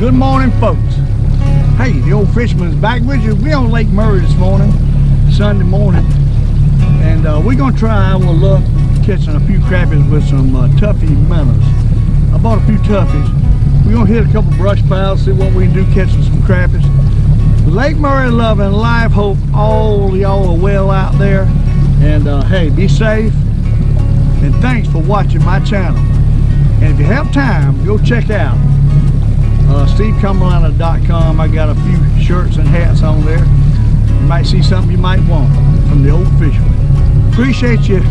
Good morning, folks. Hey, the Old Fisherman's back with you. We on Lake Murray this morning, Sunday morning, and we're gonna try our luck catching a few crappies with some Tuffy minnows. I bought a few Tuffies. We're gonna hit a couple brush piles, see what we can do catching some crappies. Lake Murray loving life. Hope all y'all are well out there, and hey, be safe, and thanks for watching my channel. And if you have time, go check out SteveCumberliner.com. I got a few shirts and hats on there. You might see something you might want from the Old Fisherman. Appreciate you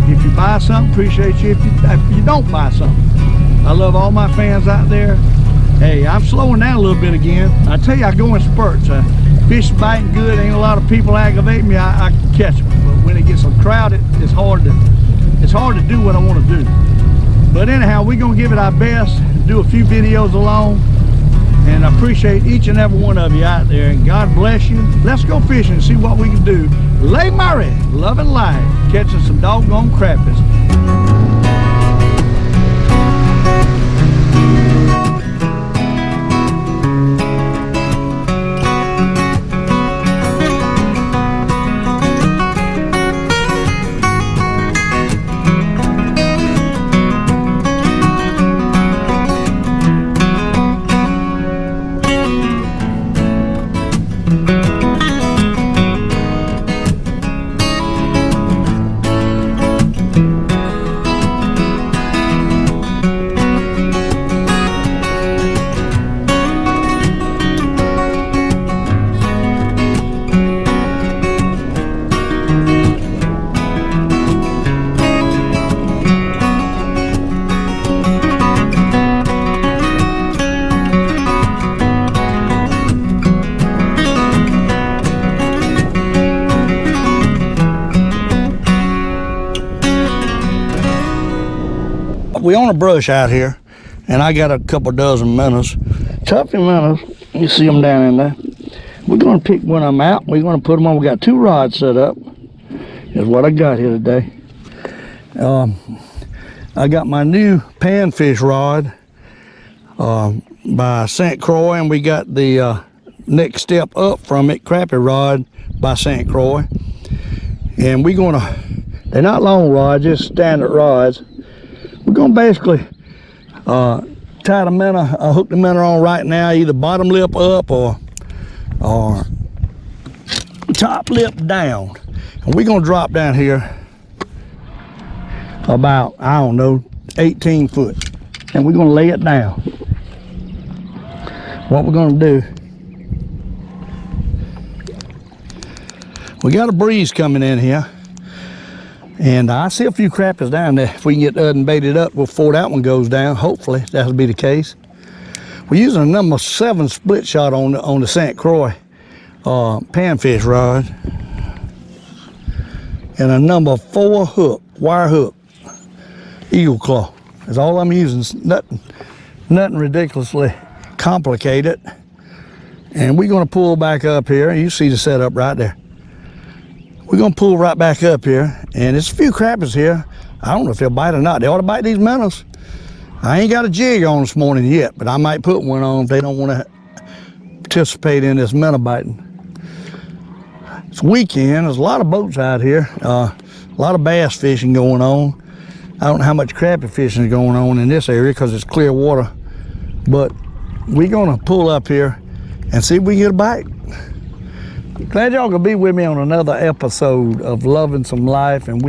if you buy something. Appreciate you if you don't buy something. I love all my fans out there. Hey, I'm slowing down a little bit again. I tell you, I go in spurts. Fish biting good. Ain't a lot of people aggravate me. I can catch them. But when it gets so crowded, it's hard to do what I want to do. But anyhow, we're gonna give it our best. Do a few videos along. And I appreciate each and every one of you out there, and God bless you. Let's go fishing and see what we can do. Lake Murray, loving life, catching some doggone crappies. We on a brush out here, and I got a couple dozen minnows, Tuffy minnows. You see them down in there. We're gonna pick one of them out. We're gonna put them on. We got 2 rods set up. Is what I got here today. I got my new panfish rod by St. Croix, and we got the next step up from it, crappie rod by St. Croix. And we're gonna, they're not long rods, just standard rods. We're gonna basically tie the minnow, hook the minnow on right now, either bottom lip up or top lip down. And we're gonna drop down here about, I don't know, 18 foot. And we're gonna lay it down. What we're gonna do, we got a breeze coming in here. And I see a few crappies down there. If we can get the other baited up before that one goes down, hopefully that'll be the case. We're using a number 7 split shot on the St. Croix panfish rod, and a number 4 hook, wire hook, eagle claw. That's all I'm using. Nothing ridiculously complicated. And we're gonna pull back up here. You see the setup right there. We're gonna pull right back up here, and there's a few crappies here. I don't know if they'll bite or not. They ought to bite these minnows. I ain't got a jig on this morning yet, but I might put one on if they don't want to participate in this minnow biting. It's weekend. There's a lot of boats out here. A lot of bass fishing going on. I don't know how much crappie fishing is going on in this area because it's clear water. But we're gonna pull up here and see if we can get a bite. Glad y'all gonna be with me on another episode of Loving Some Life. And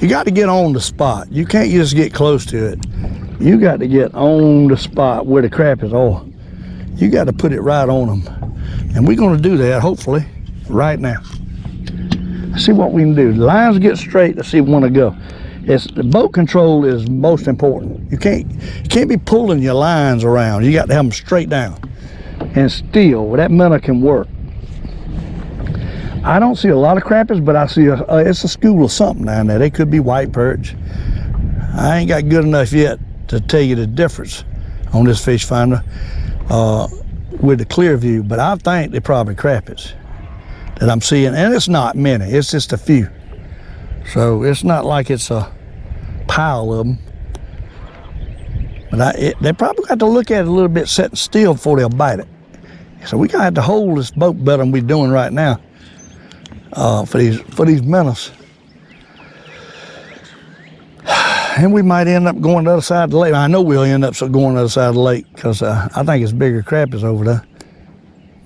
you got to get on the spot. You can't just get close to it. You got to get on the spot where the crappies are. You got to put it right on them. And we're gonna do that hopefully right now. See what we can do. The lines get straight. Let's see where we want to go. The boat control is most important. You can't be pulling your lines around. You got to have them straight down. And still, that minnow can work. I don't see a lot of crappies, but I see it's a school of something down there. They could be white perch. I ain't got good enough yet to tell you the difference on this fish finder with the clear view, but I think they're probably crappies that I'm seeing, and it's not many. It's just a few. So it's not like it's a pile of them. But they probably got to look at it a little bit sitting still before they'll bite it. So we got to hold this boat better than we're doing right now for these minnows. And we might end up going to the other side of the lake. I know we'll end up going to the other side of the lake because I think it's bigger crappies over there.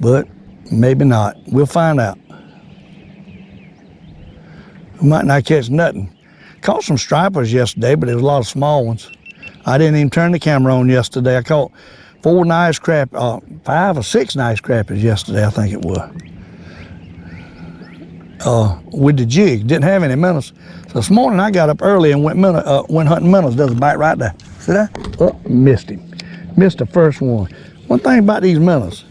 But maybe not. We'll find out. We might not catch nothing. Caught some stripers yesterday, but there was a lot of small ones. I didn't even turn the camera on yesterday. I caught 5 or 6 nice crappies yesterday, I think it was. With the jig, didn't have any minnows. So this morning I got up early and went hunting minnows. There's a bite right there. See that? Oh, missed him. Missed the first one. One thing about these minnows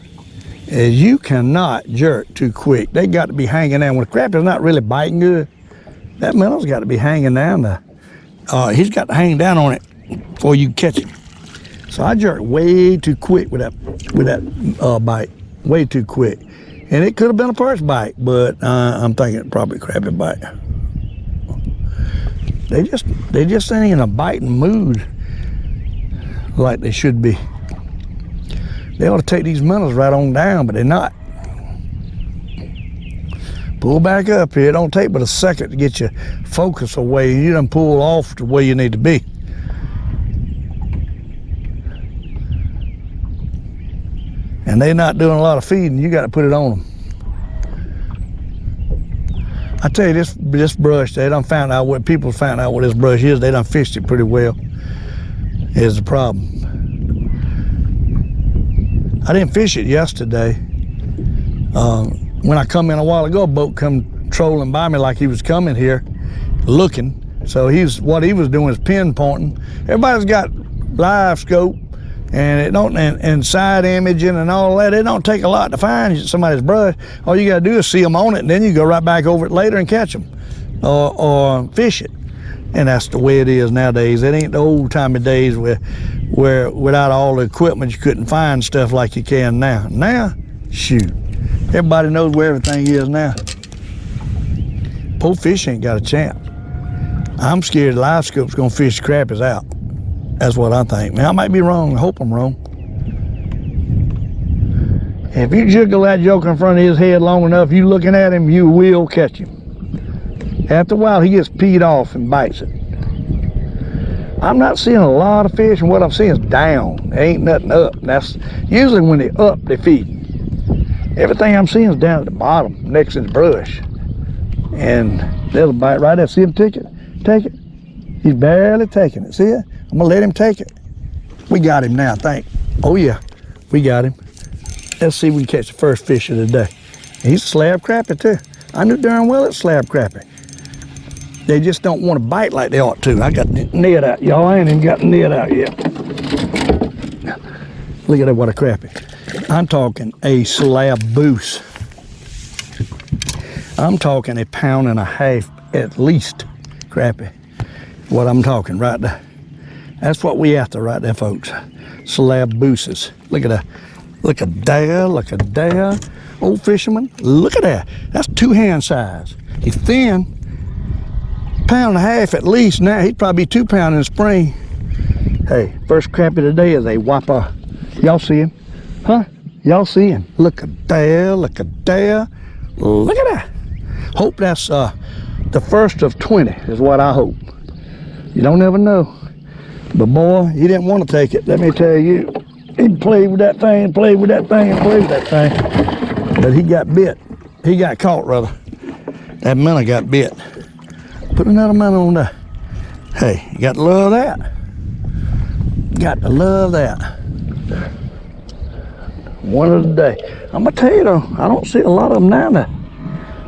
is you cannot jerk too quick. They got to be hanging down. When a crappie's not really biting good, that minnow's got to be hanging down there. He's got to hang down on it before you catch him. So I jerked way too quick with that bite. Way too quick. And it could have been a perch bite, but I'm thinking probably a crappie bite. They just ain't in a biting mood like they should be. They ought to take these minnows right on down, but they're not. Pull back up here. It don't take but a second to get your focus away. You done pull off to where you need to be. And they're not doing a lot of feeding. You got to put it on them. I tell you, this brush, they done found out what people found out what this brush is. They done fished it pretty well. Here's the problem. I didn't fish it yesterday. When I come in a while ago, a boat come trolling by me like he was coming here, looking. So what he was doing is pinpointing. Everybody's got live scope, and it don't and side imaging and all that. It don't take a lot to find somebody's brush. All you gotta do is see them on it, and then you go right back over it later and catch them, or fish it. And that's the way it is nowadays. It ain't the old timey days where without all the equipment you couldn't find stuff like you can now. Now, shoot, everybody knows where everything is now. Poor fish ain't got a chance. I'm scared live scope's gonna fish crappies out. That's what I think. Man, I might be wrong. I hope I'm wrong. If you jiggle that joker in front of his head long enough, you looking at him, you will catch him. After a while, he gets peed off and bites it. I'm not seeing a lot of fish, and what I'm seeing is down. There ain't nothing up. And that's usually when they up, they feed. Everything I'm seeing is down at the bottom, next to the brush. And there's a bite right there. See him take it? Take it. He's barely taking it. See it? I'm gonna let him take it. We got him now, I think. Oh yeah, we got him. Let's see if we can catch the first fish of the day. He's a slab crappie too. I knew darn well it's slab crappie. They just don't want to bite like they ought to. I got the net out, y'all. I ain't even got the net out yet. Look at that, what a crappie. I'm talking a slab boost. I'm talking 1.5 pounds at least crappie. What I'm talking right there. That's what we after right there, folks. Slab booses. Look at that. Look at there, look at there. Old Fisherman, look at that. That's 2 hand size. He's thin. 1.5 pounds at least now. He'd probably be 2 pounds in the spring. Hey, first crappie today is a whopper. Y'all see him? Huh? Y'all see him? Look at there, look at there. Look at that. Hope that's the first of 20 is what I hope. You don't ever know. But boy, he didn't want to take it. Let me tell you. He played with that thing, played with that thing, and played with that thing. But he got bit. He got caught, rather. That minnow got bit. Put another minnow on there. Hey, you got to love that. Got to love that. One of the day. I'm going to tell you though, I don't see a lot of them now.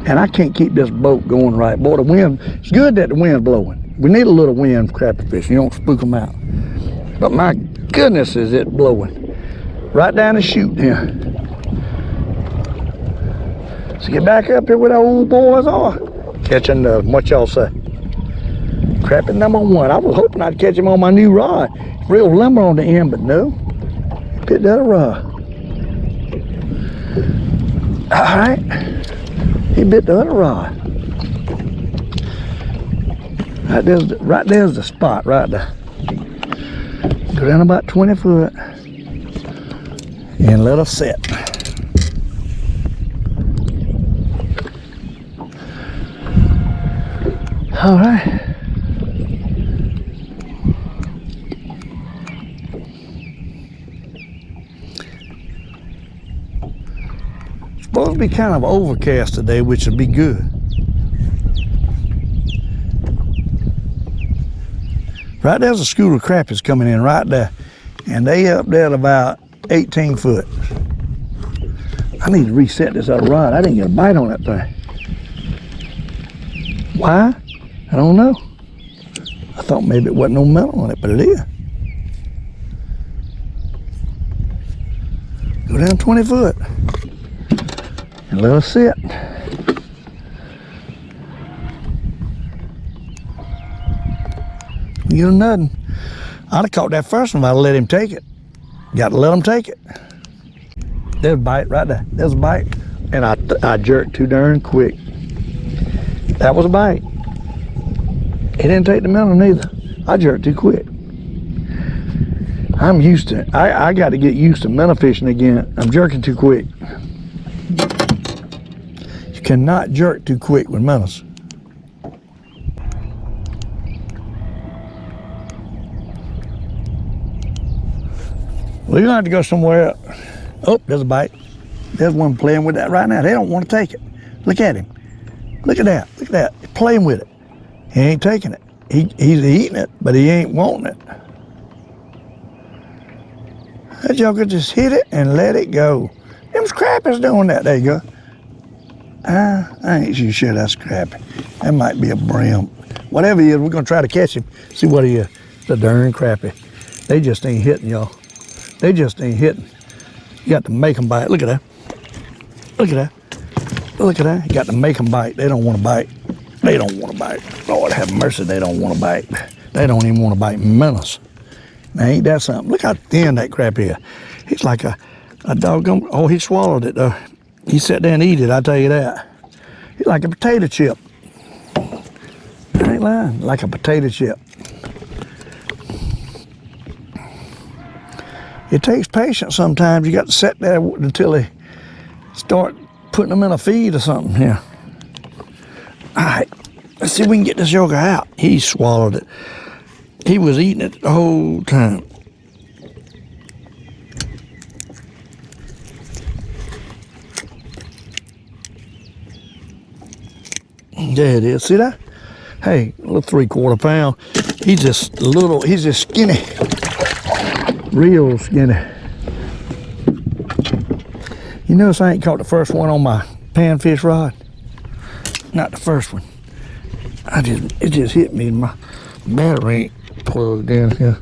And I can't keep this boat going right. Boy, the wind, it's good that the wind's blowing. We need a little wind for crappie fishing. You don't spook them out. But my goodness, is it blowing. Right down the chute here. So get back up here where the old boys are. Catch another. What y'all say? Crappie number 1. I was hoping I'd catch him on my new rod. Real limber on the end, but no. Picked that rod. All right. He bit the other rod. Right there's the spot right there. Go down about 20 foot and let us set. All right. Supposed to be kind of overcast today, which would be good. Right there's a school of crappies coming in right there, and they up there at about 18 foot. I need to reset this other rod. I didn't get a bite on that thing. Why? I don't know. I thought maybe it wasn't no metal on it, but it is. Go down 20 foot and let us sit. You know nothing. I'd have caught that first one if I'd let him take it. Got to let him take it. There's a bite right there. There's a bite. And I jerked too darn quick. That was a bite. He didn't take the minnow neither. I jerked too quick. I'm used to it. I got to get used to minnow fishing again. I'm jerking too quick. You cannot jerk too quick with minnows. We're gonna have to go somewhere else. Oh, there's a bite. There's one playing with that right now. They don't want to take it. Look at him. Look at that. Look at that. He's playing with it. He ain't taking it. He's eating it, but he ain't wanting it. That joker just hit it and let it go. Them's crappies doing that. There you go. I ain't too sure that's crappie. That might be a brim. Whatever he is, we're gonna try to catch him. See what he is. It's a darn crappie. They just ain't hitting, y'all. They just ain't hitting. You got to make them bite. Look at that. Look at that. Look at that. You got to make them bite. They don't want to bite. They don't want to bite. Lord have mercy, they don't want to bite. They don't even want to bite minnows. Now ain't that something? Look how thin that crap is. He's like a doggone, oh, he swallowed it though. He sat there and eat it, I tell you that. He's like a potato chip. I ain't lying, like a potato chip. It takes patience sometimes. You got to sit there until they start putting them in a feed or something here. All right, let's see if we can get this joker out. He swallowed it. He was eating it the whole time. There it is, see that? Hey, a little 3/4 pound. He's just little, he's just skinny. Real skinny. You notice I ain't caught the first one on my panfish rod? Not the first one. It just hit me and my battery ain't plugged in here.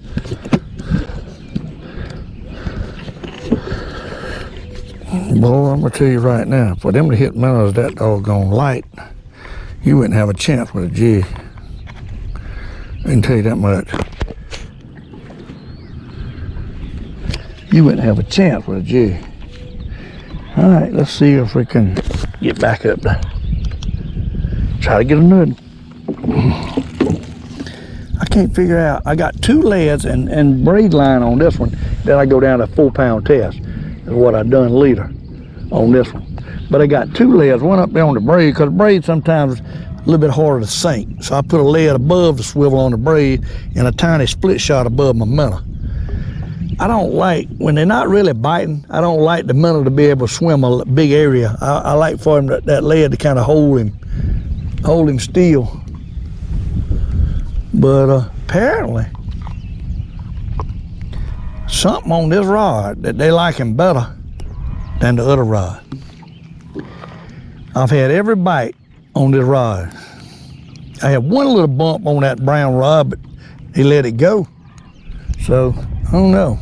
Boy, I'm gonna tell you right now, for them to hit minnows that doggone light, you wouldn't have a chance with a jig. I can tell you that much. You wouldn't have a chance with a jig. All right, let's see if we can get back up there. Try to get a nut. I can't figure out. I got 2 leads and braid line on this one. Then I go down to a 4-pound test. Is what I done later on this one. But I got 2 leads, one up there on the braid, because braid sometimes a little bit harder to sink. So I put a lead above the swivel on the braid and a tiny split shot above my minnow. I don't like, when they're not really biting, I don't like the minnow to be able to swim a big area. I like for him that lead to kind of hold him still. But apparently, something on this rod that they like him better than the other rod. I've had every bite on this rod. I had one little bump on that brown rod, but he let it go. So, I don't know.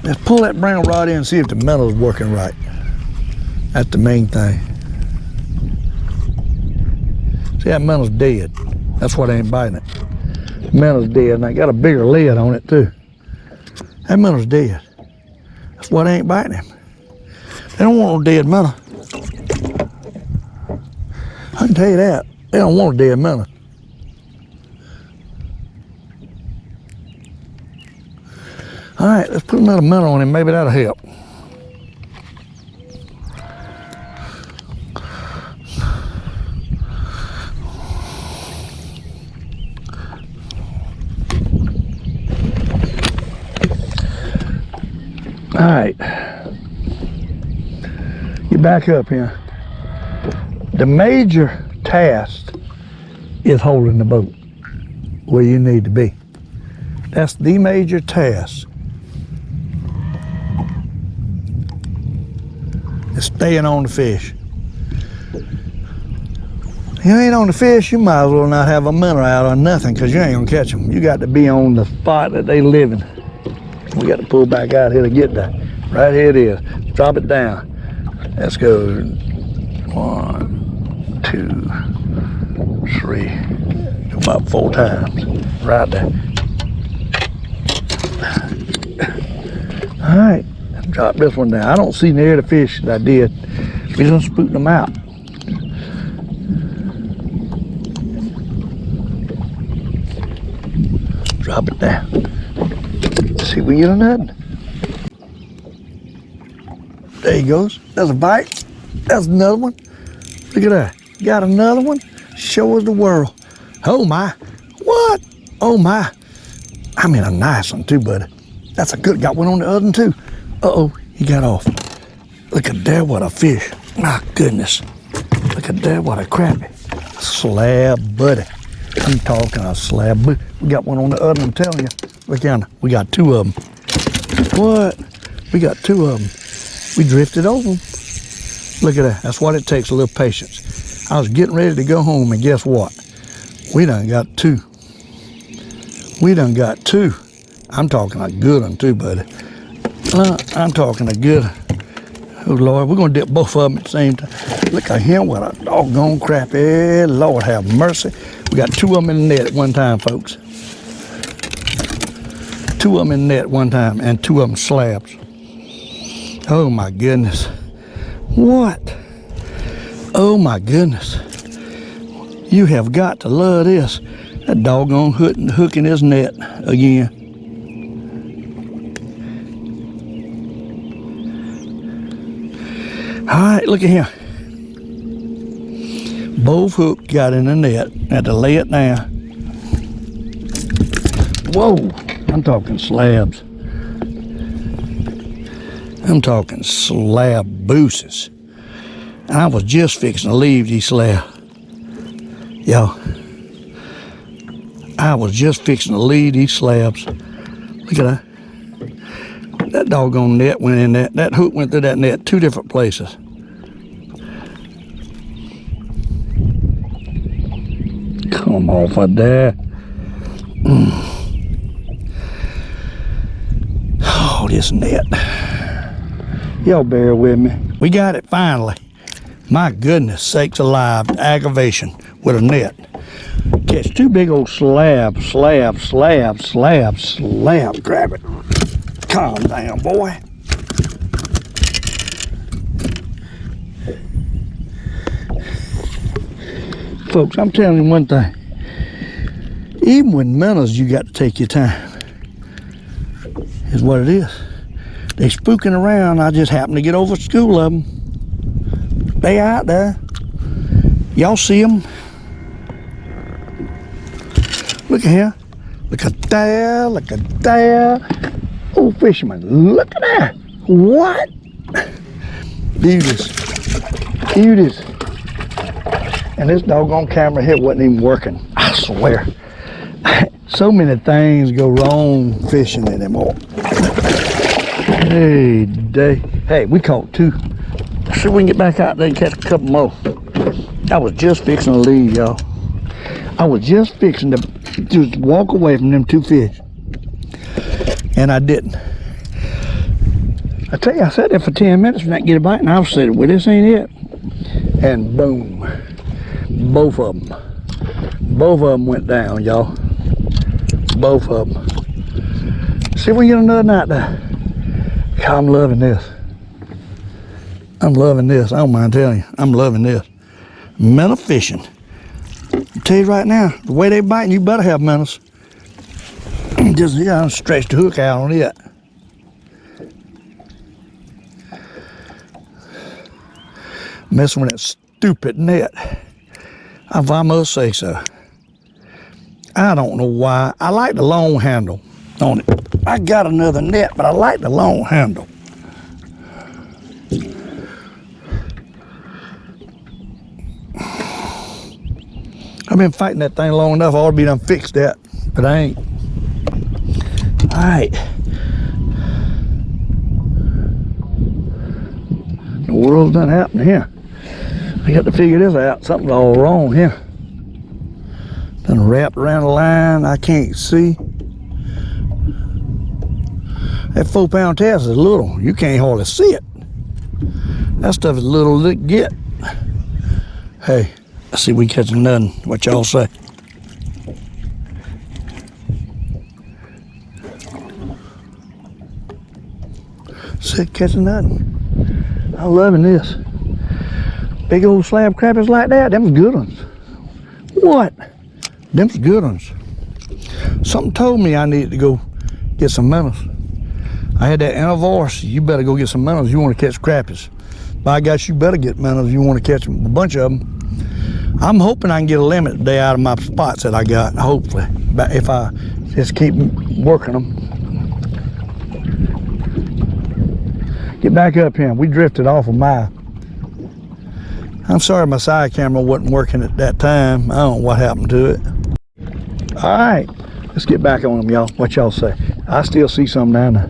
Let's pull that brown rod in and see if the metal's working right. That's the main thing. See, that metal's dead. That's what ain't biting it. The metal's dead, and I got a bigger lead on it too. That metal's dead. That's what ain't biting him. They don't want no dead metal. I can tell you that. They don't want a dead metal. All right, let's put another minnow on him. Maybe that'll help. All right, get back up here. The major task is holding the boat where you need to be. That's the major task. Is staying on the fish. You ain't on the fish, you might as well not have a minnow out or nothing, because you ain't gonna catch them. You got to be on the spot that they live in. We got to pull back out here to get that. Right here it is. Drop it down. Let's go. 1, 2, 3. About 4 times. Right there. All right. Drop this one down. I don't see near the fish that I did. We just spooked them out. Drop it down. See if we get another. There he goes. That's a bite. That's another one. Look at that. Got another one. Show us the world. Oh my. What? Oh my. I mean a nice one too, buddy. That's a good. Got one on the other one too. Uh-oh. He got off. Look at that. What a fish. My goodness. Look at that. What a crappie. Slab, buddy. I'm talking a slab. We got one on the other one, I'm telling you. Look down. We got 2 of them. What? We got 2 of them. We drifted over them. Look at that. That's what it takes, a little patience. I was getting ready to go home, and guess what? We done got 2. We done got 2. I'm talking a good one too, buddy. I'm talking a good. Oh Lord, we're gonna dip both of them at the same time. Look at him, what a doggone crappie. Lord have mercy. We got 2 of them in the net at one time, folks. 2 of them in the net at one time, and 2 of them slabs. Oh my goodness. What? Oh my goodness. You have got to love this. That doggone hook in his net again. All right, look at here. Both hooks got in the net. Had to lay it down. Whoa, I'm talking slabs. I'm talking slab booses. And I was just fixing to leave these slabs. Yo, I was just fixing to leave these slabs. Look at that. That doggone net went in that. That hook went through that net 2 different places. Come off of there. Oh, this net. Y'all bear with me. We got it finally. My goodness sakes alive. Aggravation with a net. Catch 2 big old slabs. Grab it. Calm down, boy. Folks, I'm telling you one thing. Even with minnows, you got to take your time. Is what it is. They spooking around. I just happened to get over a school of them. They out there. Y'all see them? Look at here. Look at there. Look at there. Old Fisherman. Look at that. What? Beauties. Beauties. And this doggone camera here wasn't even working. I swear. So many things go wrong fishing anymore. Hey, we caught 2. See if we can get back out there and catch a couple more. I was just fixing to leave, y'all. I was just fixing to just walk away from them 2 fish. And I didn't. I tell you, I sat there for 10 minutes and I get a bite, and I was saying, well, this ain't it. And boom. Both of them. Both of them went down, y'all. Both of them. See if we can get another night there. God, I'm loving this. I'm loving this. I don't mind telling you. I'm loving this. Minnow fishing. I tell you right now, the way they biting, you better have minnows. Just, stretch the hook out on it. Messing with that stupid net. If I must say so. I don't know why. I like the long handle on it. I got another net, but I like the long handle. I've been fighting that thing long enough. I ought to be done fixed that, but I ain't. All right. The world's done happened here. I got to figure this out. Something's all wrong here. Done wrapped around the line. I can't see. That 4-pound test is little. You can't hardly see it. That stuff is little to get. Hey, let's see if we catch nothing. What y'all say? See, catching nothing. I'm loving this. Big old slab crappies like that, them's good ones. What? Them's good ones. Something told me I needed to go get some minnows. I had that inner voice, you better go get some minnows if you want to catch crappies. By gosh, you better get minnows if you want to catch them, a bunch of them. I'm hoping I can get a limit today out of my spots that I got, hopefully. But if I just keep working them. Get back up here. We drifted off a mile. I'm sorry my side camera wasn't working at that time. I don't know what happened to it. All right, let's get back on them, y'all. What y'all say? I still see some down there.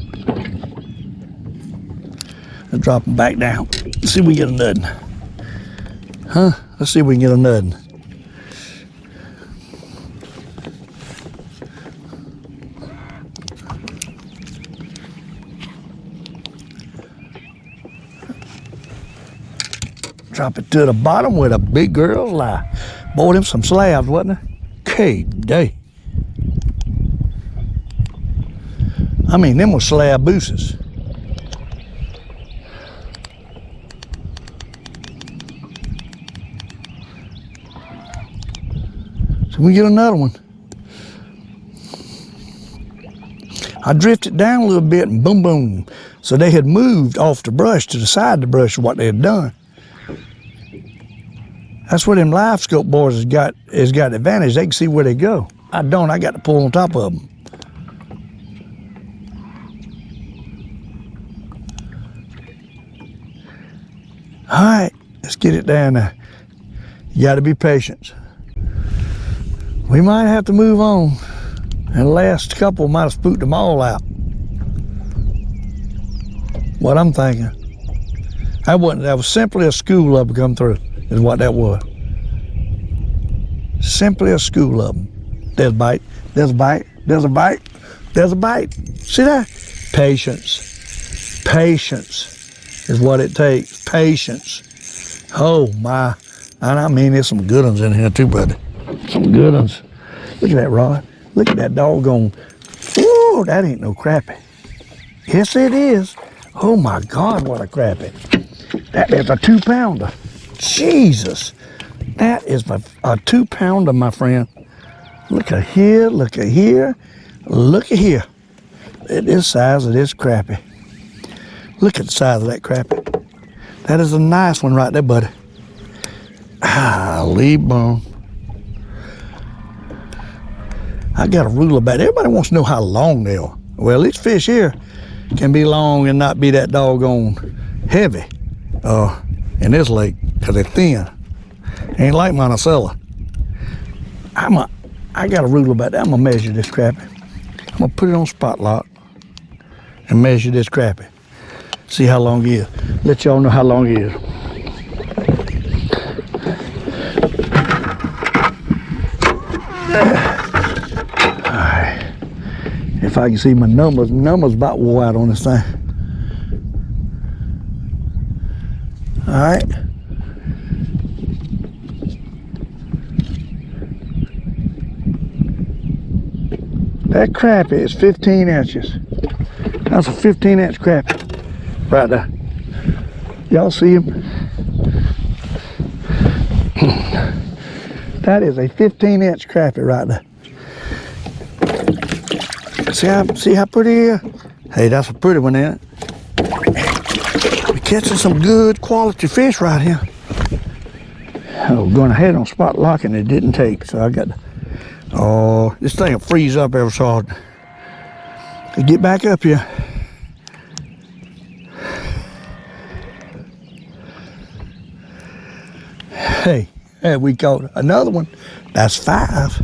Let's drop them back down. Let's see if we get a nuddin. Huh? Let's see if we can get a nuddin. Drop it to the bottom where the big girls lie. Boy, them some slabs, wasn't there? K-day. I mean, them were slab booses. So we get another one. I drifted down a little bit and boom, boom. So they had moved off the brush to the side of the brush of what they had done. That's where them live scope boys has got advantage. They can see where they go. I don't. I got to pull on top of them. All right, let's get it down there. You got to be patient. We might have to move on. And the last couple might have spooked them all out. What I'm thinking. That was simply a school of them come through. Is what that was. Simply a school of them. There's a bite, there's a bite, there's a bite, there's a bite. See that? Patience. Patience is what it takes. Patience. Oh my. And I mean, there's some good ones in here too, buddy. Some good ones. Look at that rod. Look at that doggone. Whoa, that ain't no crappie. Yes, it is. Oh my God, what a crappie. That is a 2-pounder. Jesus, that is a 2-pounder, my friend. Look at here, look at here, look at here. At this size of this crappie. Look at the size of that crappie. That is a nice one right there, buddy. Leave bone. I got a rule about it. Everybody wants to know how long they are. Well, these fish here can be long and not be that doggone heavy in this lake. Because they're thin. Ain't like Monticello. I got a rule about that. I'm gonna measure this crappie. I'm gonna put it on spot lock and measure this crappie. See how long he is. Let y'all know how long he is. Alright. If I can see my numbers about wore out on this thing. Alright. That crappie is 15 inches. That's a 15-inch crappie right there. Y'all see him? That is a 15-inch crappie right there. See how pretty he is? Hey, that's a pretty one, ain't it? We're catching some good quality fish right here. Oh, going ahead on spot lock and it didn't take, so I got to, oh, this thing will freeze up ever so hard. Get back up here. Hey, we caught another one. That's 5.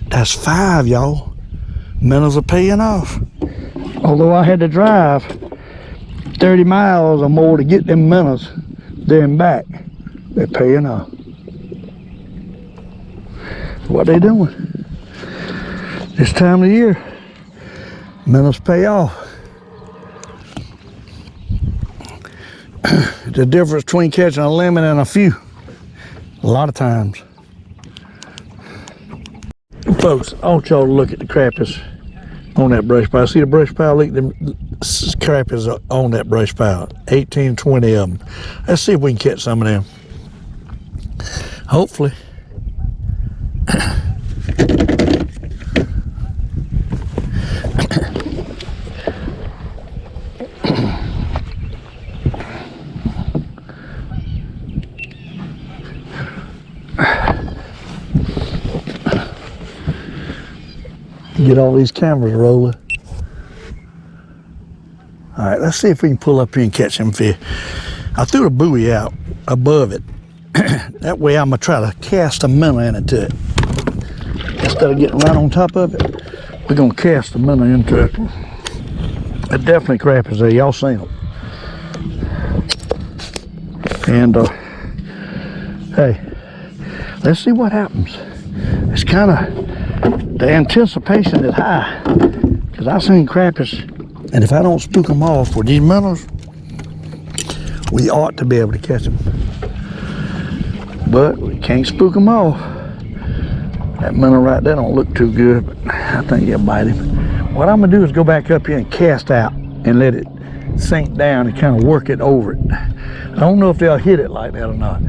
That's 5, y'all. Minnows are paying off. Although I had to drive 30 miles or more to get them minnows there and back, they're paying off. What they doing? This time of the year, minnows pay off. The difference between catching a lemon and a few. A lot of times. Folks, I want y'all to look at the crappies on that brush pile. See the brush pile? Look at them crappies on that brush pile. 18, 20 of them. Let's see if we can catch some of them. Hopefully. Get all these cameras rolling. All right, let's see if we can pull up here and catch them fish. I threw the buoy out above it. That way I'm gonna try to cast a minnow into it. Instead of getting right on top of it, we're gonna cast a minnow into it. It definitely crappies there, y'all seen them. And hey, let's see what happens. It's kind of, the anticipation is high, because I've seen crappies, and if I don't spook them off with these minnows, we ought to be able to catch them. But we can't spook them off. That minnow right there don't look too good, but I think he'll bite him. What I'm gonna do is go back up here and cast out and let it sink down and kind of work it over it. I don't know if they'll hit it like that or not.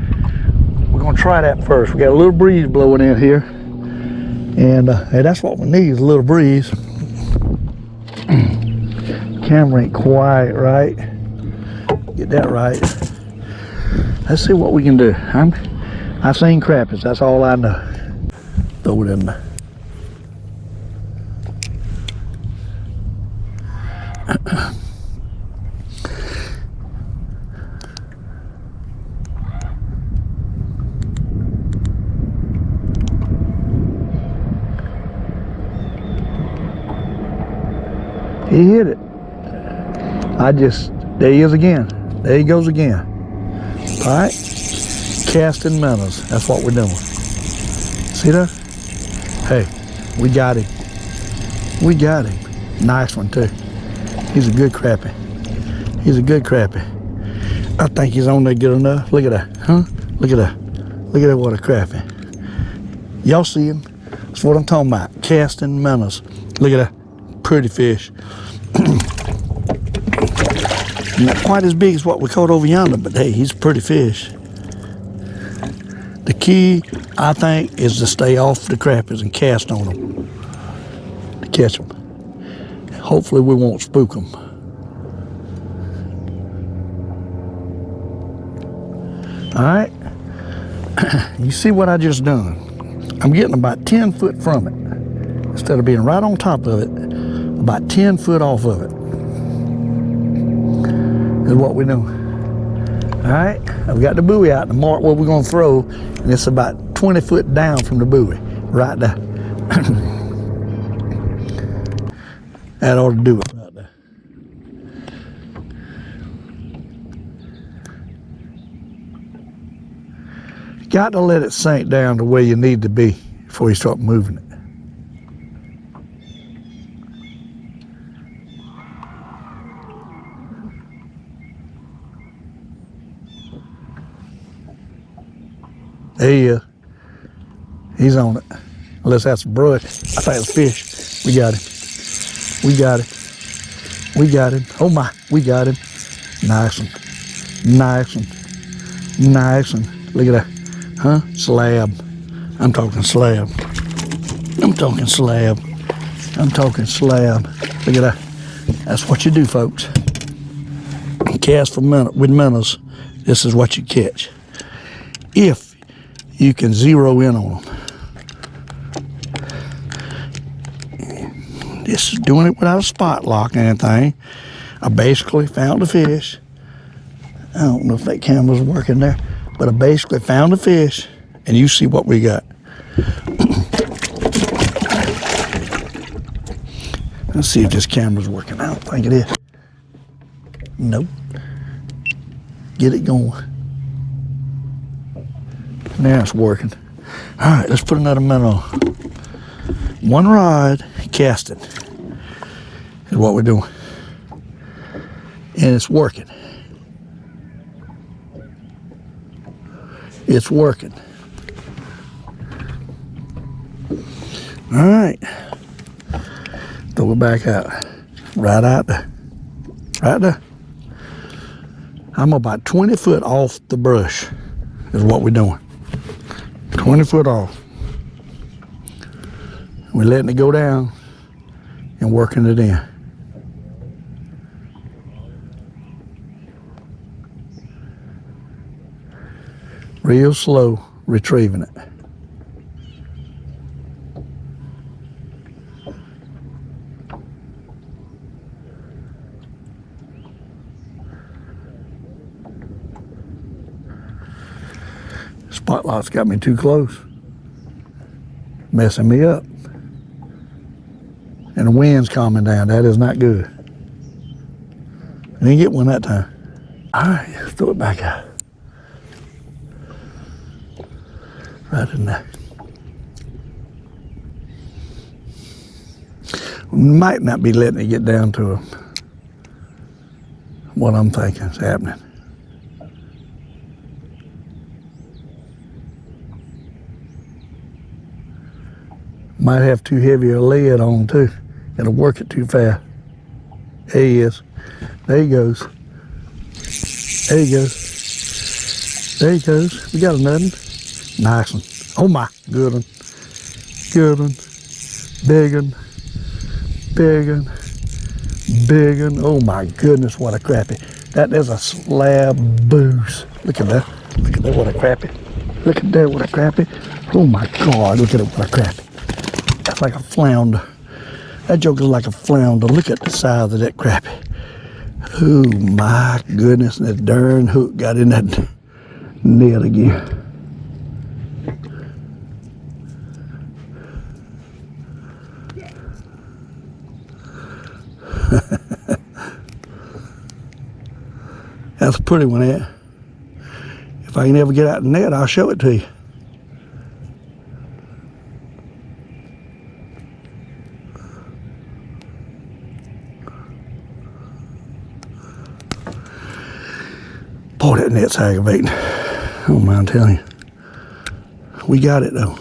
We're gonna try that first. We got a little breeze blowing in here. And hey, that's what we need, is a little breeze. Camera ain't quite right. Get that right. Let's see what we can do. I've seen crappies, that's all I know. Throw it in there. He hit it. There he is again. There he goes again. All right, casting minnows. That's what we're doing. See that? Hey, we got him. We got him. Nice one too. He's a good crappie. He's a good crappie. I think he's on there good enough. Look at that, huh? Look at that. Look at that, what a crappie. Y'all see him? That's what I'm talking about. Casting minnows. Look at that. Pretty fish. Not quite as big as what we caught over yonder, but hey, he's a pretty fish. The key, I think, is to stay off the crappies and cast on them to catch them. Hopefully we won't spook them. All right, you see what I just done? I'm getting about 10 foot from it. Instead of being right on top of it, about 10 foot off of it is what we're doing. All right, I've got the buoy out to mark where we're gonna throw, and it's about 20 foot down from the buoy, right there. That ought to do it right there. You got to let it sink down to where you need to be before you start moving it. There he is. He's on it. Unless that's a brush. I think it's a fish. We got him. We got him. We got him. Oh my, we got him. Nice one. Nice one. Nice one. Look at that. Huh? Slab. I'm talking slab. I'm talking slab. I'm talking slab. Look at that. That's what you do, folks. Cast for with minnows. This is what you catch. If you can zero in on them. This is doing it without a spot lock or anything. I basically found a fish. I don't know if that camera's working there, but I basically found a fish, and you see what we got. Let's see if this camera's working. I don't think it is. Nope. Get it going. Now it's working. All right, let's put another minnow. One rod, casting is what we're doing. And it's working. It's working. All right. Throw it back out. Right out there. Right there. I'm about 20 foot off the brush is what we're doing. 20 foot off. We're letting it go down and working it in. Real slow retrieving it. Spotlight's got me too close. Messing me up. And the wind's calming down. That is not good. I didn't get one that time. All right, let's throw it back out. Right in there. We might not be letting it get down to him. What I'm thinking is happening. Might have too heavy a lead on too. It'll work it too fast. There he is. There he goes. There he goes. There he goes. We got another. Nice one. Oh my, good one. Good one. Big one. Big one. Big one. Oh my goodness, what a crappie. That is a slab boost. Look at that. Look at that, what a crappie. Look at that, what a crappie. Oh my God, look at it, what a crappie. That's like a flounder. That joker's like a flounder. Look at the size of that crappie. Oh my goodness, that darn hook got in that net again. That's a pretty one, eh? If I can ever get out the net, I'll show it to you. Boy, that net's aggravating. I don't mind telling you. We got it though.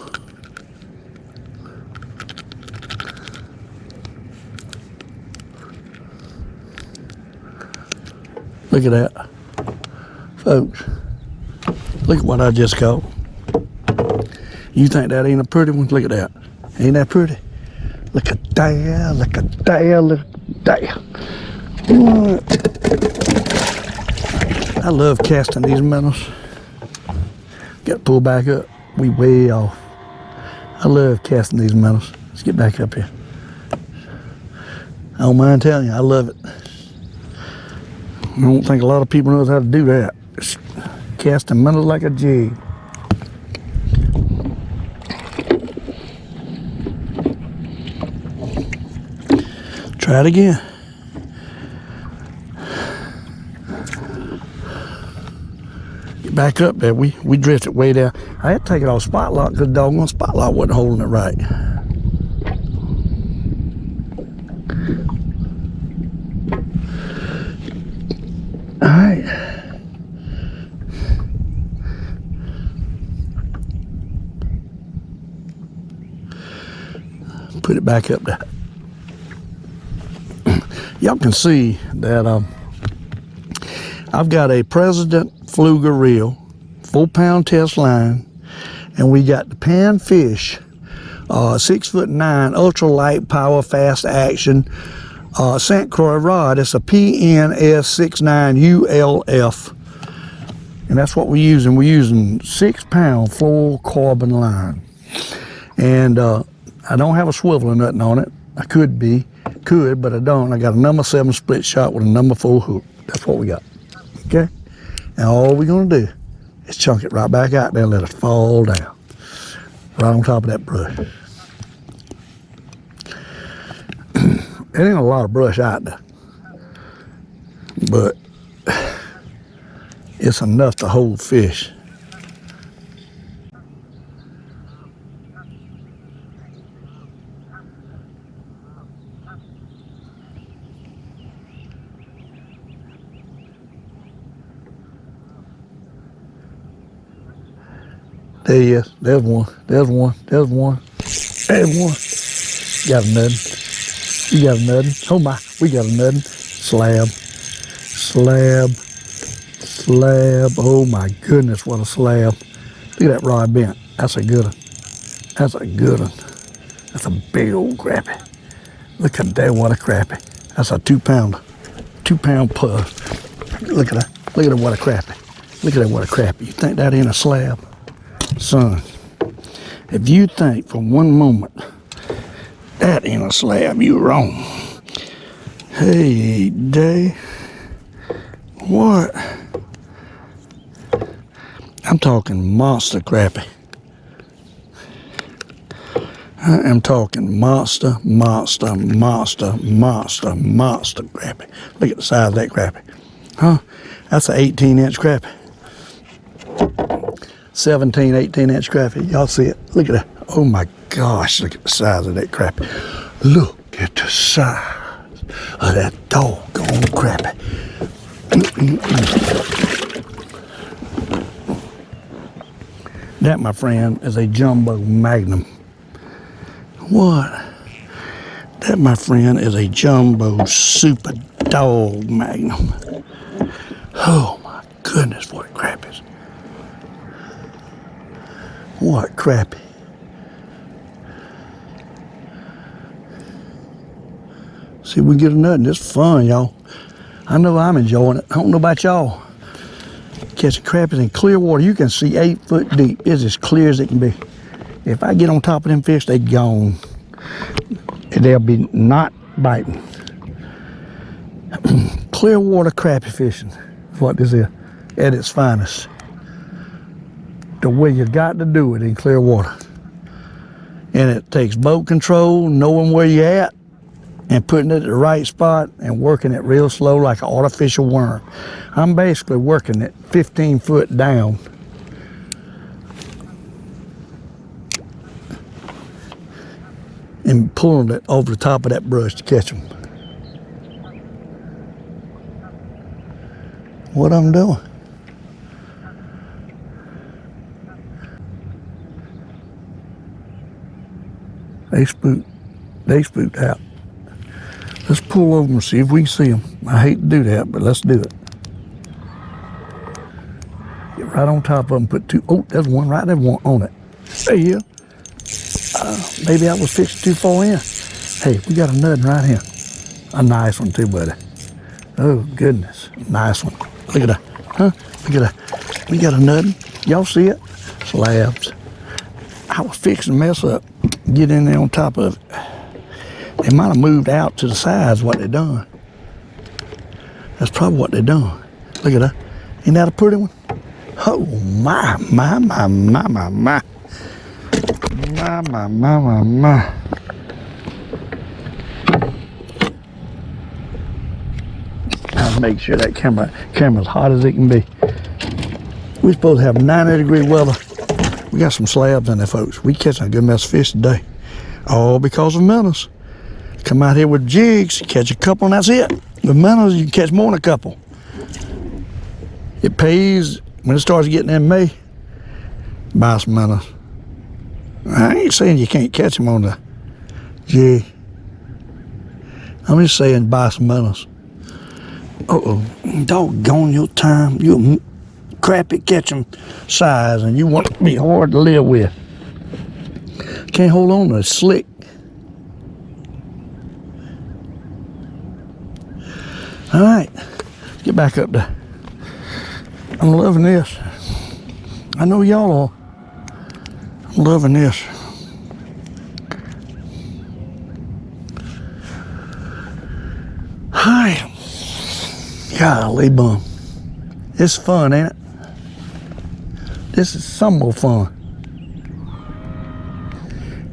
Look at that. Folks, look at what I just caught. You think that ain't a pretty one? Look at that. Ain't that pretty? Look at that, look at that, look at that. I love casting these minnows. Got to pull back up. We way off. I love casting these minnows. Let's get back up here. I don't mind telling you, I love it. I don't think a lot of people knows how to do that. Just casting minnows like a jig. Try it again. Get back up there. We drifted way down. I had to take it off spot lock because the doggone spot lock wasn't holding it right. All right. Put it back up there. Y'all can see that I've got a President Fluger reel, 4-pound test line, and we got the panfish, 6'9", ultralight power, fast action, St. Croix rod. It's a PNS 69 ULF And that's what we're using. We're using 6-pound fluorocarbon line. And I don't have a swivel or nothing on it. I could, but I don't. I got a number 7 split shot with a number 4 hook. That's what we got. Okay? And all we're gonna do is chunk it right back out there and let it fall down. Right on top of that brush. There ain't a lot of brush out there, but it's enough to hold fish. There he is. There's one. There's one. There's one. There's one. Got a nuddin. You got a nuddin. Oh my, we got a nuddin. Slab. Slab. Slab. Oh my goodness, what a slab. Look at that rod bent. That's a good one. That's a good one. That's a big old crappie. Look at that, what a crappie. That's a 2-pounder. 2-pound puff. Look at that. Look at that, what a crappie. Look at that, what a crappie. You think that ain't a slab? Son, if you think for one moment that ain't a slab, you're wrong. Hey, day. What? I'm talking monster crappie. I am talking monster crappie. Look at the size of that crappie. Huh? That's an 18-inch crappie. 17, 18-inch crappie. Y'all see it? Look at that. Oh my gosh, look at the size of that crappie. Look at the size of that doggone crappie. That, my friend, is a jumbo magnum. What? That, my friend, is a jumbo super dog magnum. Oh my goodness, what a crappie. What crappie. See, we get a nut and it's fun, y'all. I know I'm enjoying it. I don't know about y'all. Catching crappies in clear water, you can see 8 foot deep. It's as clear as it can be. If I get on top of them fish, they gone. They'll be not biting. Clear water crappie fishing is what this is at its finest. The way you got to do it in clear water. And it takes boat control, knowing where you're at, and putting it at the right spot and working it real slow like an artificial worm. I'm basically working it 15 foot down. And pulling it over the top of that brush to catch them. What I'm doing. They spooked out. Let's pull over and see if we can see them. I hate to do that, but let's do it. Get right on top of them, put 2, oh, there's one right there, one on it. There you go. Maybe I was fixing too far in. Hey, we got a nuddin right here. A nice one too, buddy. Oh, goodness, nice one. Look at that, huh? Look at that. We got a nuddin. Y'all see it? Slabs. I was fixing to mess up. Get in there on top of it. They might have moved out to the sides what they done. That's probably what they done. Look at that. Ain't that a pretty one? Oh my. I'll make sure that camera's hot as it can be. We're supposed to have 90-degree weather. We got some slabs in there, folks. We catching a good mess of fish today. All because of minnows. Come out here with jigs, catch a couple and that's it. With minnows, you can catch more than a couple. It pays when it starts getting in May. Buy some minnows. I ain't saying you can't catch them on the jig. I'm just saying buy some minnows. Uh-oh, doggone your time. You're a crappie catching size and you want to be hard to live with. Can't hold on to it, slick. All right, get back up there. I'm loving this. I know y'all are. I'm loving this. Hi. Golly bum. It's fun, ain't it? This is some more fun.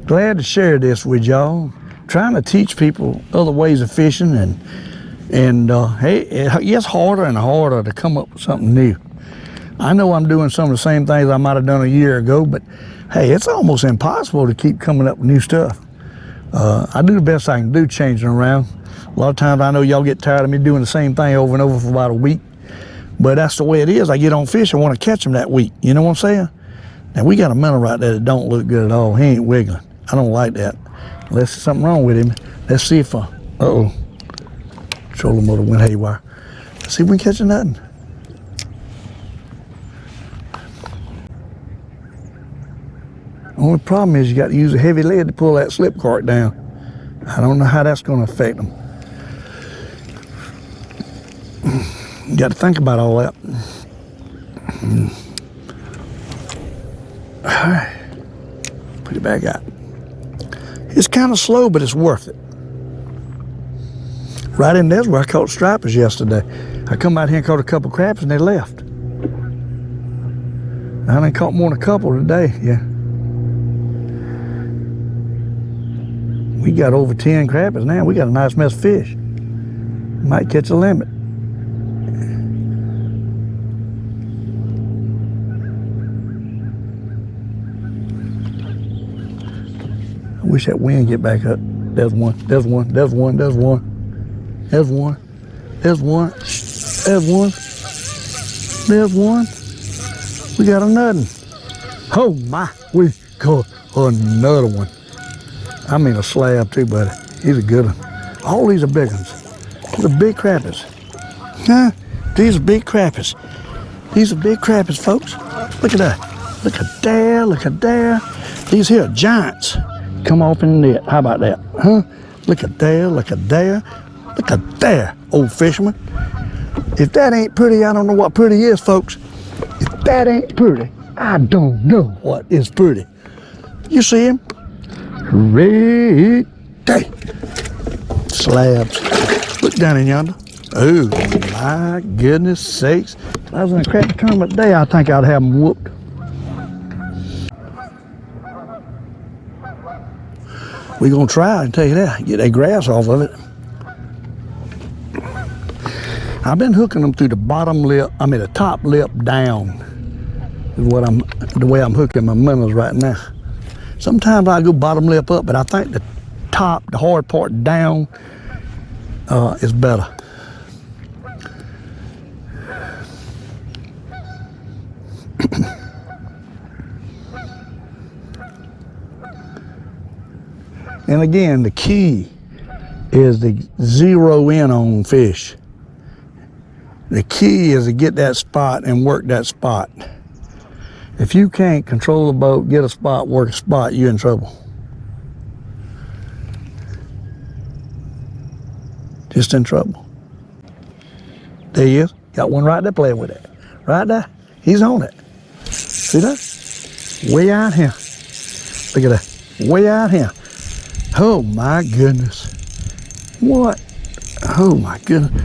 Glad to share this with y'all. Trying to teach people other ways of fishing, and hey, it gets harder and harder to come up with something new. I know I'm doing some of the same things I might have done a year ago, but hey, it's almost impossible to keep coming up with new stuff. I do the best I can do changing around. A lot of times I know y'all get tired of me doing the same thing over and over for about a week, but that's the way it is. I get on fish, I want to catch them that week. You know what I'm saying? Now we got a minnow right there that don't look good at all. He ain't wiggling. I don't like that. Unless there's something wrong with him. Let's see if uh-oh. Trolling motor went haywire. Let's see if we can catch nothing. Only problem is you got to use a heavy lead to pull that slip cart down. I don't know how that's going to affect them. You got to think about all that. All right. Put it back out. It's kind of slow, but it's worth it. Right in there's where I caught stripers yesterday. I come out here and caught a couple crappies and they left. I done caught more than a couple today, yeah. We got over 10 crappies now. We got a nice mess of fish. Might catch a limit. I wish that wind get back up. There's one, there's one, there's one, there's one. There's one, there's one, there's one, there's one. We got another. Oh my, we got another one. I mean a slab too, buddy. He's a good one. All these are big ones. These are big crappies. Huh? These are big crappies. These are big crappies, folks. Look at that. Look at there, look at there. These here are giants. Come off in the net. How about that? Huh? Look at there, look at there. Look at there, Old Fisherman. If that ain't pretty, I don't know what pretty is, folks. If that ain't pretty, I don't know what is pretty. You see him? Great day. Slabs. Look down in yonder. Oh, my goodness sakes. If I was in a crappie tournament today, I think I'd have them whooped. We're going to try and tell you that. Get that grass off of it. I've been hooking them through the bottom lip, the top lip down is what the way I'm hooking my minnows right now. Sometimes I go bottom lip up, but I think the top, the hard part down is better. And again, the key is to zero in on fish. The key is to get that spot and work that spot. If you can't control the boat, get a spot, work a spot, you're in trouble. Just in trouble. There he is. Got one right there playing with it. Right there. He's on it. See that? Way out here. Look at that. Way out here. Oh my goodness. What? Oh my goodness.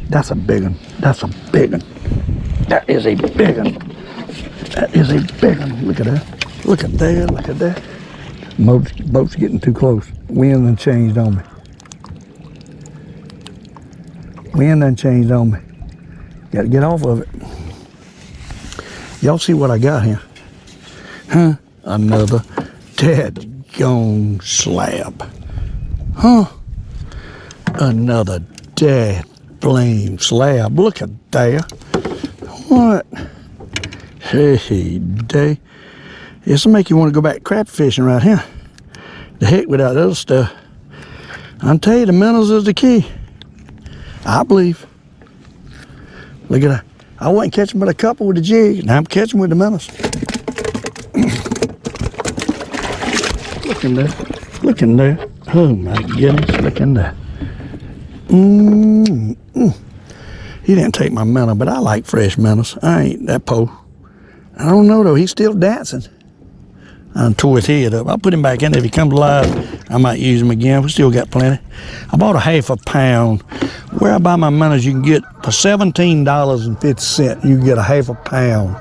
That's a big one. That's a big one. That is a big one. That is a big one. Look at that. Look at there. Look at that. Boat's getting too close. Wind done changed on me. Wind done changed on me. Got to get off of it. Y'all see what I got here? Huh? Another dead-gone slab. Huh? Another dead blame slab. Look at there. What? Hey, day. This'll make you want to go back crappie fishing right here. The heck with that other stuff. I'll tell you, the minnows is the key. I believe. Look at that. I wasn't catching but a couple with the jig. Now I'm catching with the minnows. Look in there. Look in there. Oh my goodness. Look in there. He didn't take my minnow, but I like fresh minnows. I ain't that po. I don't know though, he's still dancing. I tore his head up. I'll put him back in. If he comes alive, I might use him again. We still got plenty. I bought a half a pound. Where I buy my minnows, you can get for $17.50, you can get a half a pound.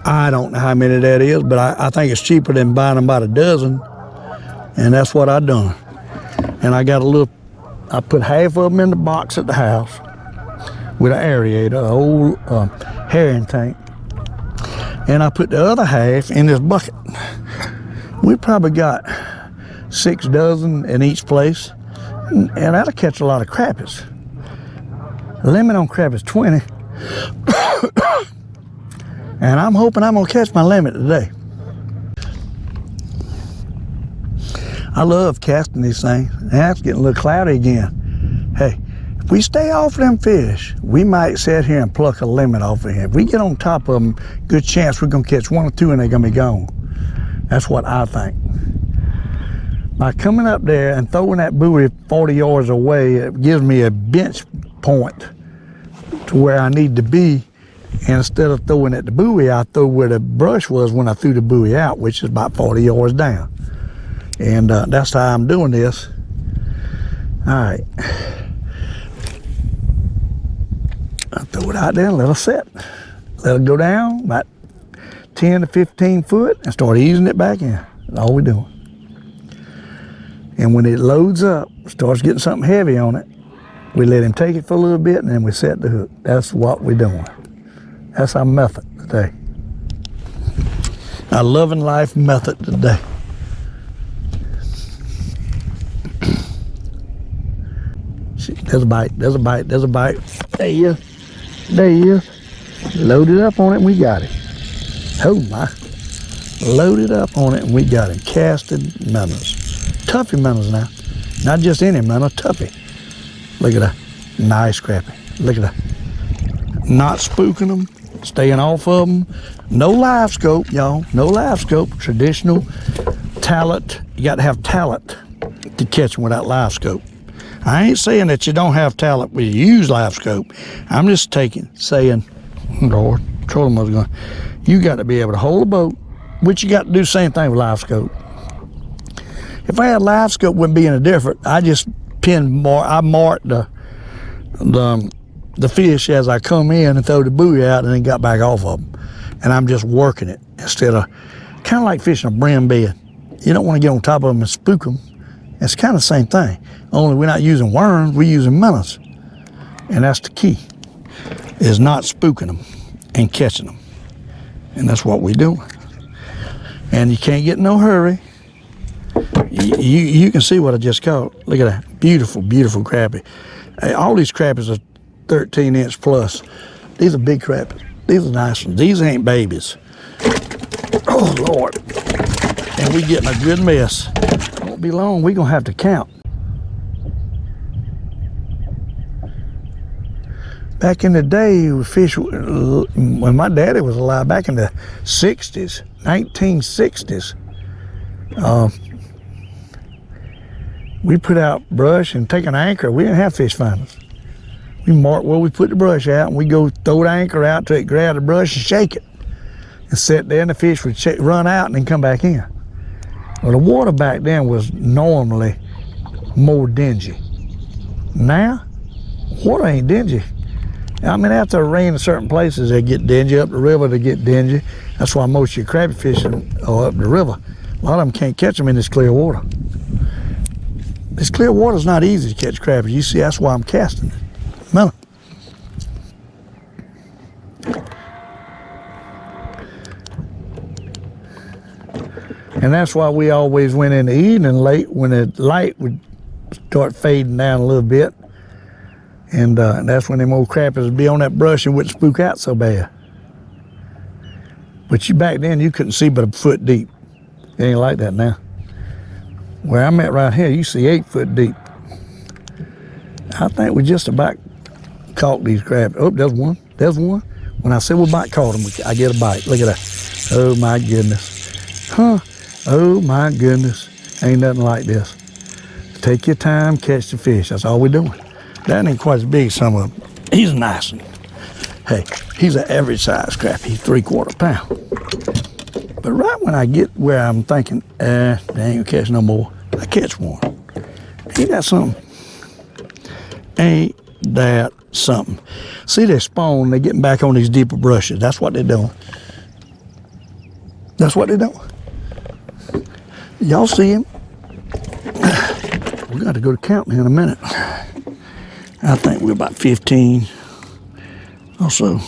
I don't know how many that is, but I think it's cheaper than buying them by the dozen. And that's what I done. And I got a little, I put half of them in the box at the house with an aerator, an old herring tank. And I put the other half in this bucket. We probably got 6 dozen in each place. And that'll catch a lot of crappies. The limit on crappies 20. And I'm hoping I'm gonna catch my limit today. I love casting these things. Now it's getting a little cloudy again. Hey, if we stay off them fish, we might sit here and pluck a limit off of here. If we get on top of them, good chance we're gonna catch 1 or 2 and they're gonna be gone. That's what I think. By coming up there and throwing that buoy 40 yards away, it gives me a bench point to where I need to be. And instead of throwing at the buoy, I throw where the brush was when I threw the buoy out, which is about 40 yards down. And that's how I'm doing this. All right. I throw it out there and let it set. Let it go down about 10 to 15 foot and start easing it back in. That's all we're doing. And when it loads up, starts getting something heavy on it, we let him take it for a little bit and then we set the hook. That's what we're doing. That's our method today. Our loving life method today. There's a bite, there's a bite, there's a bite. There he is. There he is. Loaded up on it and we got him. Oh my. Loaded up on it and we got him. Casted minnows. Tuffy minnows now. Not just any minnow, Tuffy. Look at that. Nice crappie. Look at that. Not spooking them. Staying off of them. No live scope, y'all. No live scope. Traditional talent. You got to have talent to catch them without live scope. I ain't saying that you don't have talent when you use live scope. I'm just saying, Lord, trolling was going. You got to be able to hold a boat, which you got to do the same thing with live scope. If I had live scope, wouldn't be any different. I just I marked the fish as I come in and throw the buoy out and then got back off of them. And I'm just working it instead of, kind of like fishing a brim bed. You don't want to get on top of them and spook them. It's kind of the same thing. Only we're not using worms, we're using minnows. And that's the key, is not spooking them and catching them. And that's what we're doing. And you can't get in no hurry. You can see what I just caught. Look at that, beautiful, beautiful crappie. Hey, all these crappies are 13-inch plus. These are big crappies. These are nice ones. These ain't babies. Oh, Lord. And we getting a good mess. Won't be long, we're gonna have to count. Back in the day, we fished, when my daddy was alive, back in the 60s, 1960s, we put out brush and take an anchor. We didn't have fish finders. We marked where we put the brush out and we go throw the anchor out till it grab the brush and shake it. And sit there and the fish would run out and then come back in. Well, the water back then was normally more dingy. Now, water ain't dingy. I mean, after it rain in certain places, they get dingy. Up the river, they get dingy. That's why most of your crappie fishing are up the river. A lot of them can't catch them in this clear water. This clear water is not easy to catch crappies. You see, that's why I'm casting it. Minnow. And that's why we always went in the evening late when the light would start fading down a little bit. And that's when them old crappies would be on that brush and wouldn't spook out so bad. But back then, you couldn't see but a foot deep. It ain't like that now. Where I'm at right here, you see 8 foot deep. I think we just about caught these crappies. Oh, there's one. There's one. When I said we about caught them, I get a bite. Look at that. Oh my goodness. Huh. Oh my goodness. Ain't nothing like this. Take your time, catch the fish. That's all we're doing. That ain't quite as big as some of them. He's a nice one. Hey, he's an average size crappie. He's 3/4 pound. But right when I get where I'm thinking, they ain't gonna catch no more, I catch one. Ain't that something? Ain't that something? See, they spawn, they're getting back on these deeper brushes. That's what they're doing. That's what they're doing. Y'all see him? We got to go to counting in a minute. I think we're about 15 or so.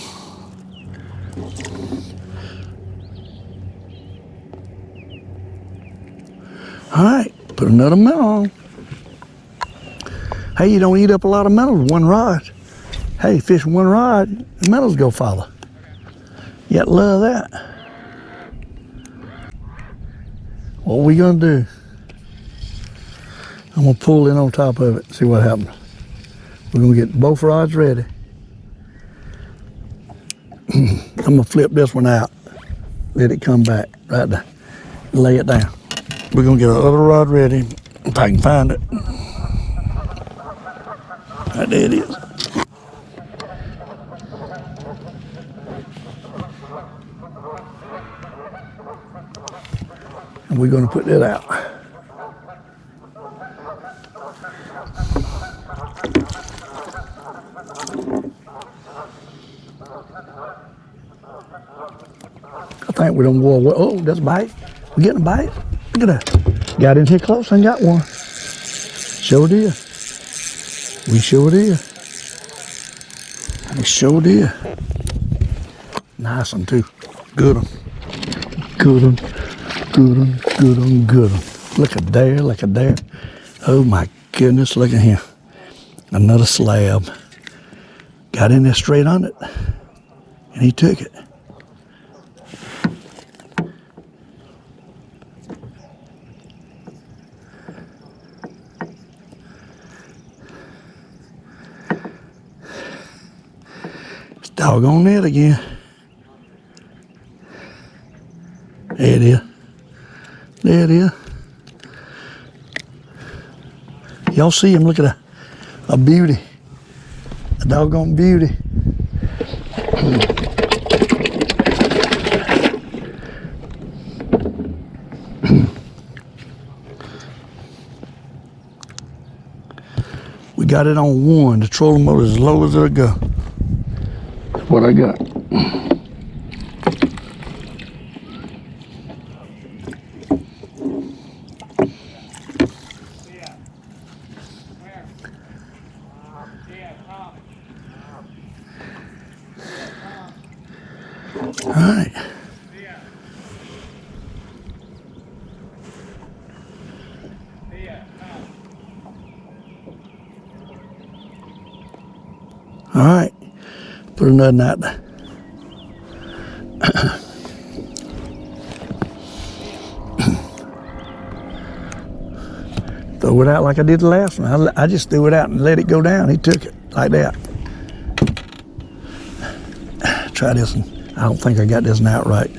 All right, put another minnow on. Hey, you don't eat up a lot of minnows with one rod. Hey, fish with one rod, the minnows go follow. You got to love that. What we gonna do? I'm gonna pull in on top of it, see what happens. We're gonna get both rods ready. I'm gonna flip this one out, let it come back right there, lay it down. We're gonna get our other rod ready, if I can find it. Right there it is. And we're gonna put that out. I think we don't go away. Oh, that's a bite. We getting a bite. Look at that. Got in here close and got one. Sure did. We sure did. We sure did. Nice one too. Good one. Good one. Good one. Good one. Good one. Look at there. Look at there. Oh my goodness. Look at him. Another slab. Got in there straight on it. And he took it. It's doggone it again. There it is. There it is. Y'all see him? Look at a beauty. A doggone beauty. We got it on one. The trolling motor as low as it'll go. That's what I got. All right. All right. Put another knot there. Throw it out like I did the last one. I just threw it out and let it go down. He took it like that. Try this one. I don't think I got this one out right.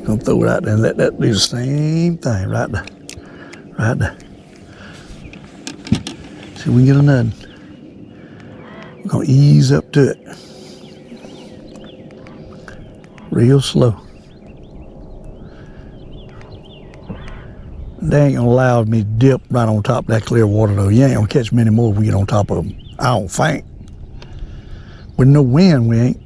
Gonna throw it out there and let that do the same thing right there. Right there. See if we can get another. We're gonna ease up to it. Real slow. They ain't gonna allow me to dip right on top of that clear water though. You ain't gonna catch many more if we get on top of them. I don't think. With no wind, we ain't.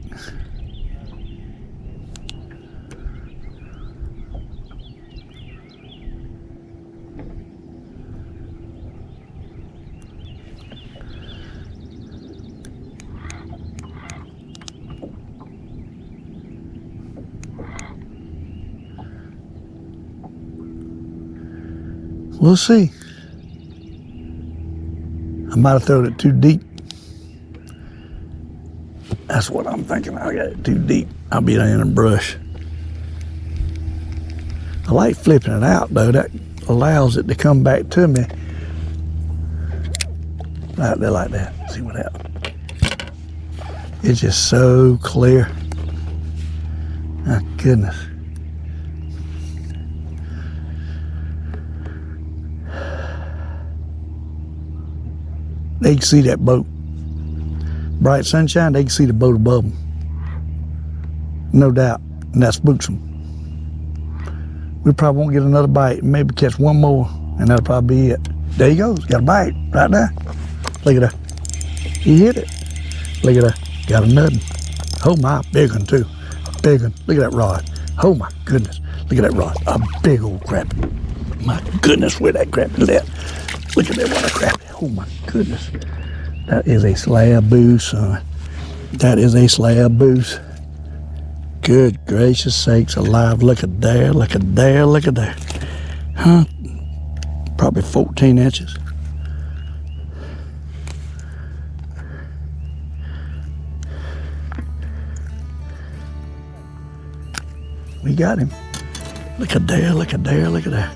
We'll see. I might have thrown it too deep. That's what I'm thinking. I got it too deep. I'll be in a brush. I like flipping it out though. That allows it to come back to me. Right there like that. See what happens. It's just so clear. My goodness. They can see that boat bright sunshine, they can see the boat above them. No doubt, and that spooks them. We probably won't get another bite, maybe catch one more, and that'll probably be it. There he goes, got a bite right there. Look at that. He hit it. Look at that, got a nutting. Oh my, big one too. Big one. Look at that rod. Oh my goodness. Look at that rod. A big old crappie. My goodness, where that crappie at? Look at that water crappie. Oh my goodness. That is a slab boost, son. That is a slab boost. Good gracious sakes alive. Look at there, look at there, look at there. Huh? Probably 14 inches. We got him. Look at there, look at there, look at there.